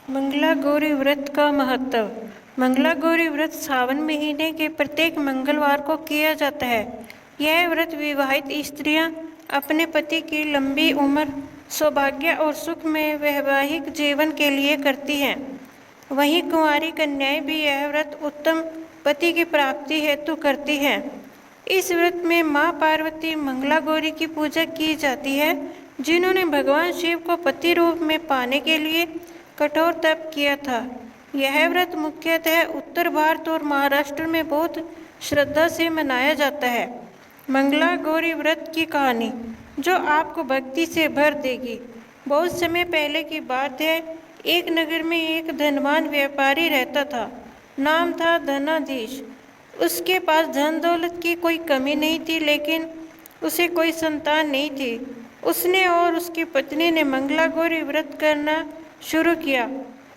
मंगला गौरी व्रत का महत्व। मंगला गौरी व्रत सावन महीने के प्रत्येक मंगलवार को किया जाता है। यह व्रत विवाहित स्त्रियां अपने पति की लंबी उम्र, सौभाग्य और सुख में वैवाहिक जीवन के लिए करती हैं। वहीं कुंवारी कन्याएं भी यह व्रत उत्तम पति की प्राप्ति हेतु करती हैं। इस व्रत में मां पार्वती मंगला गौरी की पूजा की जाती है, जिन्होंने भगवान शिव को पति रूप में पाने के लिए कठोर तप किया था। यह व्रत मुख्यतः उत्तर भारत और महाराष्ट्र में बहुत श्रद्धा से मनाया जाता है। मंगला गौरी व्रत की कहानी जो आपको भक्ति से भर देगी। बहुत समय पहले की बात है, एक नगर में एक धनवान व्यापारी रहता था। नाम था धनाधीश। उसके पास धन दौलत की कोई कमी नहीं थी, लेकिन उसे कोई संतान नहीं थी। उसने और उसकी पत्नी ने मंगला गौरी व्रत करना शुरू किया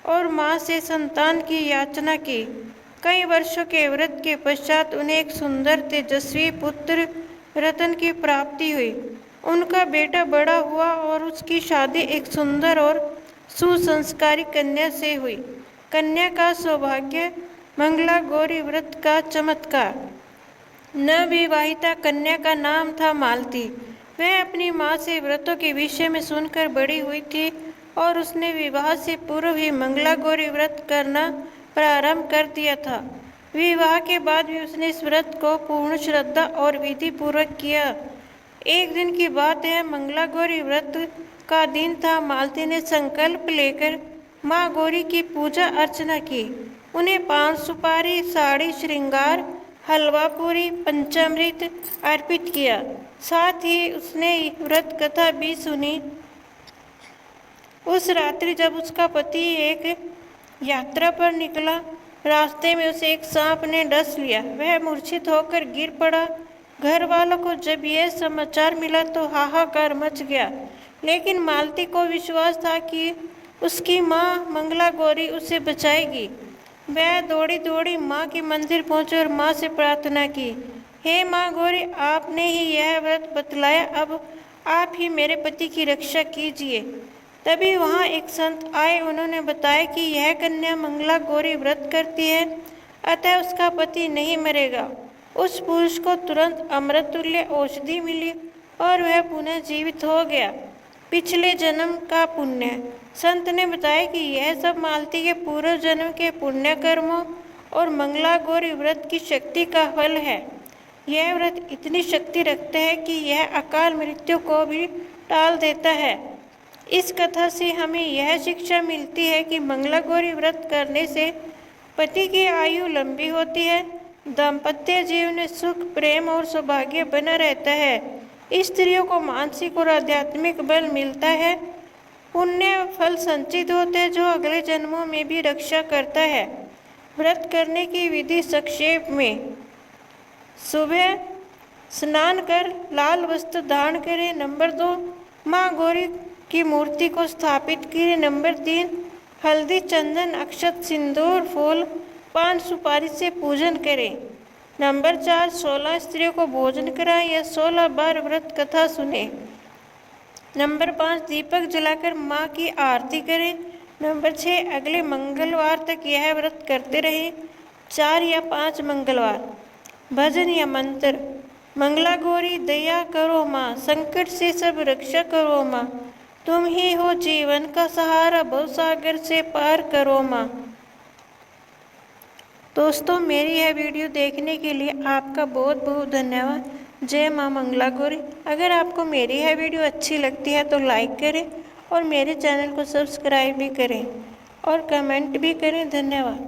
और मां से संतान की याचना की। कई वर्षों के व्रत के पश्चात उन्हें एक सुंदर तेजस्वी पुत्र रतन की प्राप्ति हुई। उनका बेटा बड़ा हुआ और उसकी शादी एक सुंदर और सुसंस्कारी कन्या से हुई। कन्या का सौभाग्य, मंगला गौरी व्रत का चमत्कार। नवविवाहिता कन्या का नाम था मालती। वह अपनी मां से व्रतों के विषय में सुनकर बड़ी हुई थी और उसने विवाह से पूर्व ही मंगला गौरी व्रत करना प्रारंभ कर दिया था। विवाह के बाद भी उसने इस व्रत को पूर्ण श्रद्धा और विधि पूर्वक किया। एक दिन की बात है, मंगला गौरी व्रत का दिन था। मालती ने संकल्प लेकर माँ गौरी की पूजा अर्चना की। उन्हें पान सुपारी, साड़ी, श्रृंगार, हलवा पूरी, पंचामृत अर्पित किया। साथ ही उसने व्रत कथा भी सुनी। उस रात्रि जब उसका पति एक यात्रा पर निकला, रास्ते में उसे एक सांप ने डस लिया। वह मूर्छित होकर गिर पड़ा। घर वालों को जब यह समाचार मिला तो हाहाकार मच गया, लेकिन मालती को विश्वास था कि उसकी माँ मंगला गौरी उसे बचाएगी। वह दौड़ी दौड़ी माँ के मंदिर पहुंची और माँ से प्रार्थना की, हे माँ गौरी, आपने ही यह व्रत बतलाया, अब आप ही मेरे पति की रक्षा कीजिए। तभी वहाँ एक संत आए। उन्होंने बताया कि यह कन्या मंगला गौरी व्रत करती है, अतः उसका पति नहीं मरेगा। उस पुरुष को तुरंत अमृत तुल्य औषधि मिली और वह पुनः जीवित हो गया। पिछले जन्म का पुण्य। संत ने बताया कि यह सब मालती के पूर्व जन्म के पुण्य कर्मों और मंगला गौरी व्रत की शक्ति का फल है। यह व्रत इतनी शक्ति रखता है कि यह अकाल मृत्यु को भी टाल देता है। इस कथा से हमें यह शिक्षा मिलती है कि मंगला गौरी व्रत करने से पति की आयु लंबी होती है, दाम्पत्य जीवन में सुख, प्रेम और सौभाग्य बना रहता है। स्त्रियों को मानसिक और आध्यात्मिक बल मिलता है, पुण्य फल संचित होते हैं जो अगले जन्मों में भी रक्षा करता है। व्रत करने की विधि संक्षेप में। सुबह स्नान कर लाल वस्त्र धारण करें। नंबर 2, माँ गौरी की मूर्ति को स्थापित करें। नंबर 3, हल्दी, चंदन, अक्षत, सिंदूर, फूल, पान सुपारी से पूजन करें। नंबर 4, 16 स्त्रियों को भोजन कराएं या 16 बार व्रत कथा सुने। नंबर 5, दीपक जलाकर माँ की आरती करें। नंबर 6, अगले मंगलवार तक यह व्रत करते रहें, 4 या 5 मंगलवार। भजन या मंत्र। मंगला गौरी दया करो माँ, संकट से सब रक्षा करो माँ, तुम ही हो जीवन का सहारा, भवसागर से पार करो माँ। दोस्तों, मेरी यह वीडियो देखने के लिए आपका बहुत बहुत धन्यवाद। जय माँ मंगला गौरी। अगर आपको मेरी यह वीडियो अच्छी लगती है तो लाइक करें और मेरे चैनल को सब्सक्राइब भी करें और कमेंट भी करें। धन्यवाद।